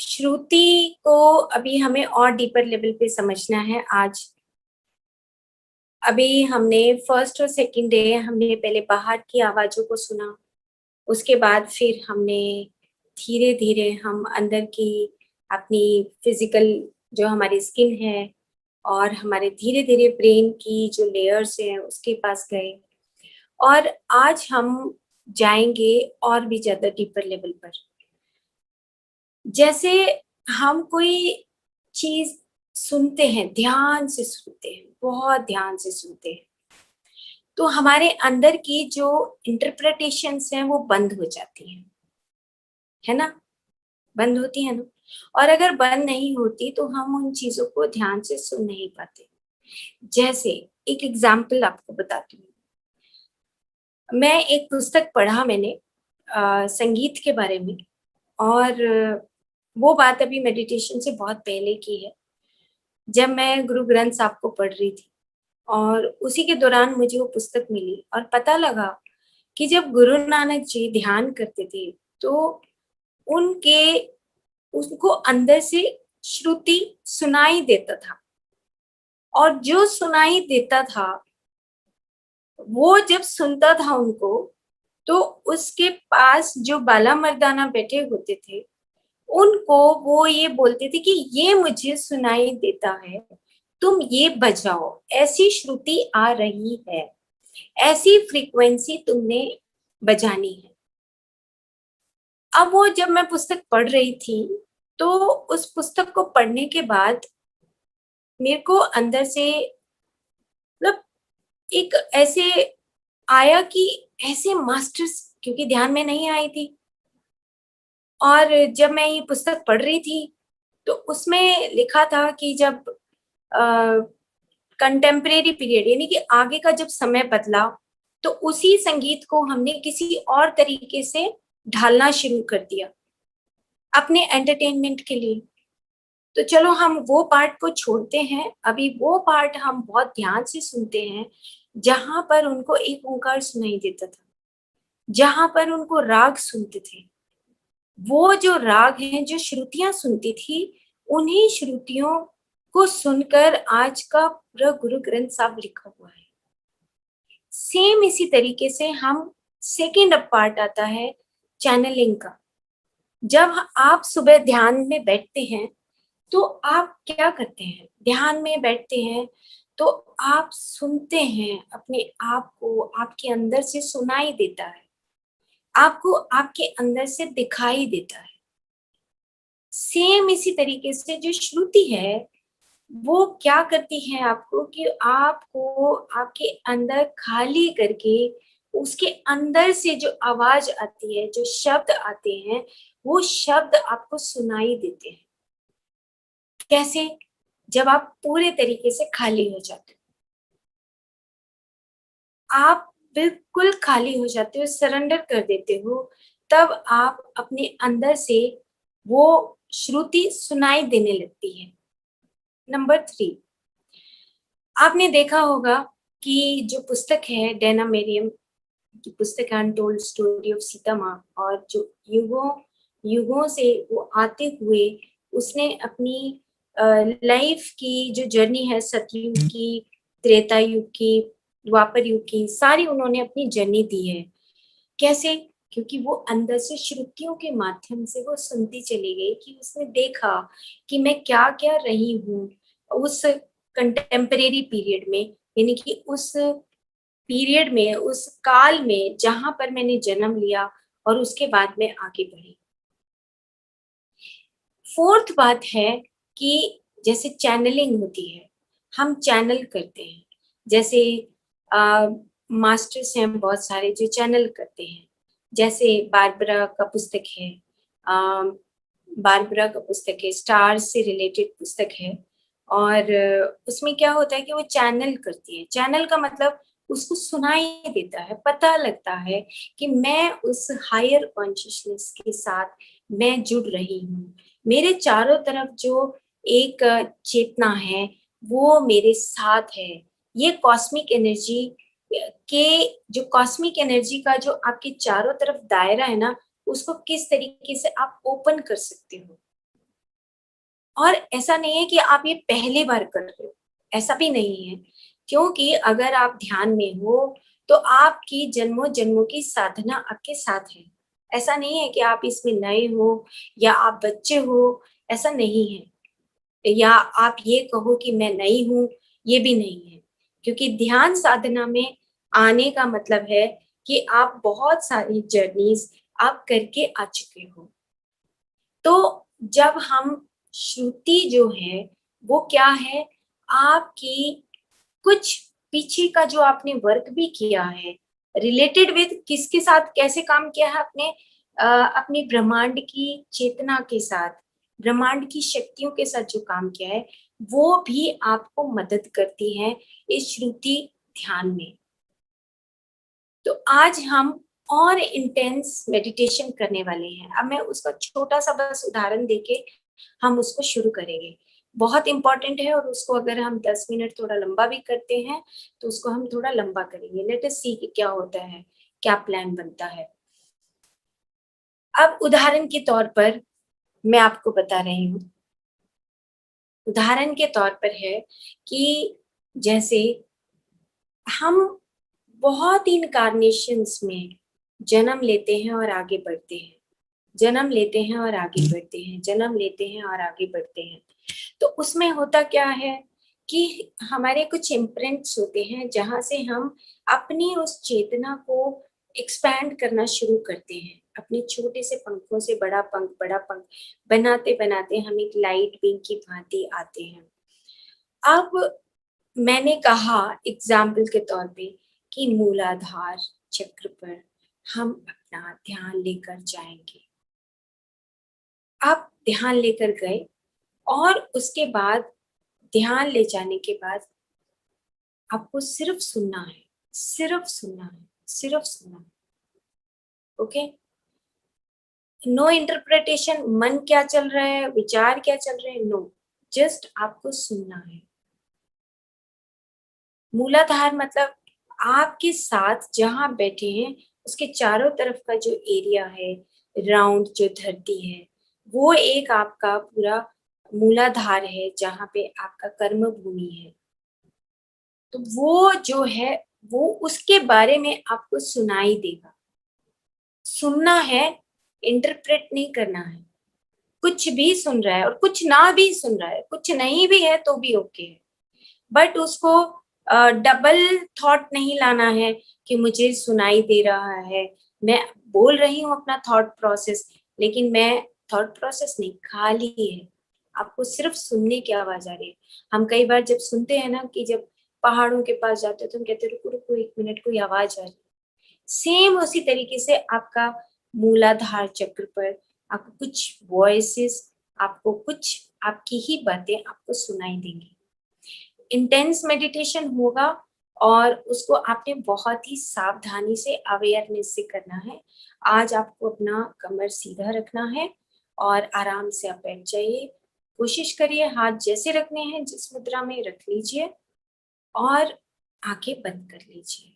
श्रुति को अभी हमें और डीपर लेवल पे समझना है आज। अभी हमने फर्स्ट और सेकंड डे हमने पहले बाहर की आवाज़ों को सुना, उसके बाद फिर हमने धीरे-धीरे हम अंदर की अपनी फिज़िकल जो हमारी स्किन है और हमारे धीरे-धीरे ब्रेन की जो लेयर्स हैं उसके पास गए और आज हम जाएँगे और भी ज़्यादा डीपर लेवल पर। जैसे हम कोई चीज़ सुनते हैं, ध्यान से सुनते हैं, बहुत ध्यान से सुनते हैं, तो हमारे अंदर की जो इंटरप्रिटेशंस हैं वो बंद हो जाती हैं, है ना? बंद होती है ना? और अगर बंद नहीं होती तो हम उन चीज़ों को ध्यान से सुन नहीं पाते। जैसे एक एग्ज़ाम्पल आपको बताती हूँ। मैं एक पुस्तक पढ़ा मैंने संगीत के बारे में और वो बात अभी मेडिटेशन से बहुत पहले की है। जब मैं गुरु ग्रंथ साहब को पढ़ रही थी और उसी के दौरान मुझे वो पुस्तक मिली और पता लगा कि जब गुरु नानक जी ध्यान करते थे, तो उनके उनको अंदर से श्रुति सुनाई देता था और जो सुनाई देता था, वो जब सुनता था उनको, तो उसके पास जो बाला मर्दाना बैठे होते थे, उनको वो ये बोलते थे कि ये मुझे सुनाई देता है, तुम ये बजाओ, ऐसी श्रुति आ रही है, ऐसी फ्रीक्वेंसी तुमने बजानी है। अब वो जब मैं पुस्तक पढ़ रही थी, तो उस पुस्तक को पढ़ने के बाद मेरे को अंदर से मतलब एक ऐसे आया कि ऐसे मास्टर्स क्योंकि ध्यान में नहीं आई थी और जब मैं ये पुस्तक पढ़ रही थी, तो उसमें लिखा था कि जब कंटेम्परेरी पीरियड यानी कि आगे का जब समय बदला, तो उसी संगीत को हमने किसी और तरीके से ढालना शुरू कर दिया, अपने एंटरटेनमेंट के लिए। तो चलो हम वो पार्ट को छोड़ते हैं, अभी वो पार्ट हम बहुत ध्यान से सुनते हैं, जहाँ पर उनको एक ओंकार सुनाई देता था, जहाँ पर उनको राग सुनते थे। वो जो राग हैं, जो श्रुतियाँ सुनती थी, उन्हीं श्रुतियों को सुनकर आज का पूरा गुरु ग्रंथ साहब लिखा हुआ है। सेम इसी तरीके से हम सेकंड पार्ट आता है चैनलिंग का। जब आप सुबह ध्यान में बैठते हैं, तो आप क्या करते हैं? ध्यान में बैठते हैं, तो आप सुनते हैं अपने आप को, आपके अंदर से सुनाई देता है, आपको आपके अंदर से दिखाई देता है। सेम इसी तरीके से जो श्रुति है, वो क्या करती है आपको कि आपको आपके अंदर खाली करके उसके अंदर से जो आवाज आती है, जो शब्द आते हैं, वो शब्द आपको सुनाई देते हैं। कैसे? जब आप पूरे तरीके से खाली हो जाते हो। आप बिल्कुल खाली हो जाते हो, सरेंडर कर देते हो, तब आप अपने अंदर से वो श्रुति सुनाई देने लगती है। नंबर 3, आपने देखा होगा कि जो पुस्तक है डैना मेरियम की पुस्तक है अनटोल्ड स्टोरी ऑफ सीता माँ, और जो युगों युगों से वो आते हुए उसने अपनी लाइफ की जो जर्नी है, सतयुग की, त्रेता युग की, द्वापर युग की, सारी उन्होंने अपनी जर्नी दी है। कैसे? क्योंकि वो अंदर से श्रुतियों के माध्यम से वो सुनती चली गई कि उसने देखा कि मैं क्या-क्या रही हूँ उस कंटेम्परेरी पीरियड में, यानी कि उस पीरियड में, उस काल में जहाँ पर मैंने जन्म लिया और उसके बाद मैं आगे बढ़ी। 4th बात है कि जैसे चैनलिंग होती है, हम चैनल करते हैं। जैसे मास्टर्स हैं बहुत सारे जो चैनल करते हैं। जैसे बारबरा का पुस्तक है, अ, बारबरा का पुस्तक है, स्टार्स से रिलेटेड पुस्तक है और उसमें क्या होता है कि वो चैनल करती है। चैनल का मतलब उसको सुनाई देता है, पता लगता है कि मैं उस हायर कॉन्शियसनेस के साथ मैं जुड़ रही हूँ। मेरे चारों तरफ जो एक चेतना है, वो मेरे साथ है। ये कॉस्मिक एनर्जी के जो कॉस्मिक एनर्जी का जो आपके चारों तरफ दायरा है ना, उसको किस तरीके से आप ओपन कर सकते हो। और ऐसा नहीं है कि आप ये पहली बार कर रहे हो, ऐसा भी नहीं है, क्योंकि अगर आप ध्यान में हो तो आपकी जन्मों जन्मों की साधना आपके साथ है। ऐसा नहीं है कि आप इसमें नए हो या आप बच्चे हो, ऐसा नहीं है, या आप ये कहो कि मैं नई हूँ, ये भी नहीं है। क्योंकि ध्यान साधना में आने का मतलब है कि आप बहुत सारी जर्नीज आप करके आ चुके हो। तो जब हम श्रुति जो है वो क्या है, आपकी कुछ पीछे का जो आपने वर्क भी किया है, रिलेटेड विद किसके साथ कैसे काम किया है आपने, अपनी ब्रह्मांड की चेतना के साथ, ब्रह्मांड की शक्तियों के साथ जो काम किया है, वो भी आपको मदद करती है इस श्रुति ध्यान में। तो आज हम और इंटेंस मेडिटेशन करने वाले हैं। अब मैं उसका छोटा सा बस उदाहरण देके हम उसको शुरू करेंगे। बहुत इंपॉर्टेंट है, और उसको अगर हम 10 मिनट थोड़ा लंबा भी करते हैं तो उसको हम थोड़ा लंबा करेंगे। लेट अस सी कि क्या होता है, क्या प्लान बनता है। अब उदाहरण के तौर पर मैं आपको बता रही हूँ, उदाहरण के तौर पर है कि जैसे हम बहुत इनकार्नेशंस में जन्म लेते हैं और आगे बढ़ते हैं, जन्म लेते हैं और आगे बढ़ते हैं, जन्म लेते हैं और आगे बढ़ते हैं। तो उसमें होता क्या है कि हमारे कुछ इम्प्रिंट्स होते हैं जहां से हम अपनी उस चेतना को एक्सपैंड करना शुरू करते हैं। अपने छोटे से पंखों से बड़ा पंख बनाते बनाते हम एक लाइट बीम की भांति आते हैं। अब मैंने कहा एग्जाम्पल के तौर पे कि मूलाधार चक्र पर हम अपना ध्यान लेकर जाएंगे। आप ध्यान लेकर गए और उसके बाद ध्यान ले जाने के बाद आपको सिर्फ सुनना है, सिर्फ सुनना है, सिर्फ सुनना है। ओके, नो इंटरप्रिटेशन, मन क्या चल रहा है, विचार क्या चल रहे हैं, नो, जस्ट आपको सुनना है। मूलाधार मतलब आपके साथ जहां बैठे हैं उसके चारों तरफ का जो एरिया है, राउंड जो धरती है, वो एक आपका पूरा मूलाधार है जहां पे आपका कर्म भूमि है। तो वो जो है वो उसके बारे में आपको सुनाई देगा। सुनना है, इंटरप्रेट नहीं करना है। कुछ भी सुन रहा है और कुछ ना भी सुन रहा है, कुछ नहीं भी है तो भी ओके है, बट उसको डबल थॉट नहीं लाना है कि मुझे सुनाई दे रहा है, मैं बोल रही हूँ अपना थॉट प्रोसेस, लेकिन मैं थॉट प्रोसेस नहीं, खाली है। आपको सिर्फ सुनने की आवाज आ रही है। हम कई बार जब सुनते हैं ना कि जब पहाड़ों के पास जाते हैं तो हम कहते हैं रुको रुको 1 मिनट, कोई आवाज आ रही है। सेम उसी तरीके से आपका मूलाधार चक्र पर आपको कुछ वॉइसेस, आपको कुछ आपकी ही बातें आपको सुनाई देंगी। इंटेंस मेडिटेशन होगा और उसको आपने बहुत ही सावधानी से अवेयरनेस से करना है। आज आपको अपना कमर सीधा रखना है और आराम से आप बैठ जाइए। कोशिश करिए हाथ जैसे रखने हैं जिस मुद्रा में रख लीजिए और आंखें बंद कर लीजिए।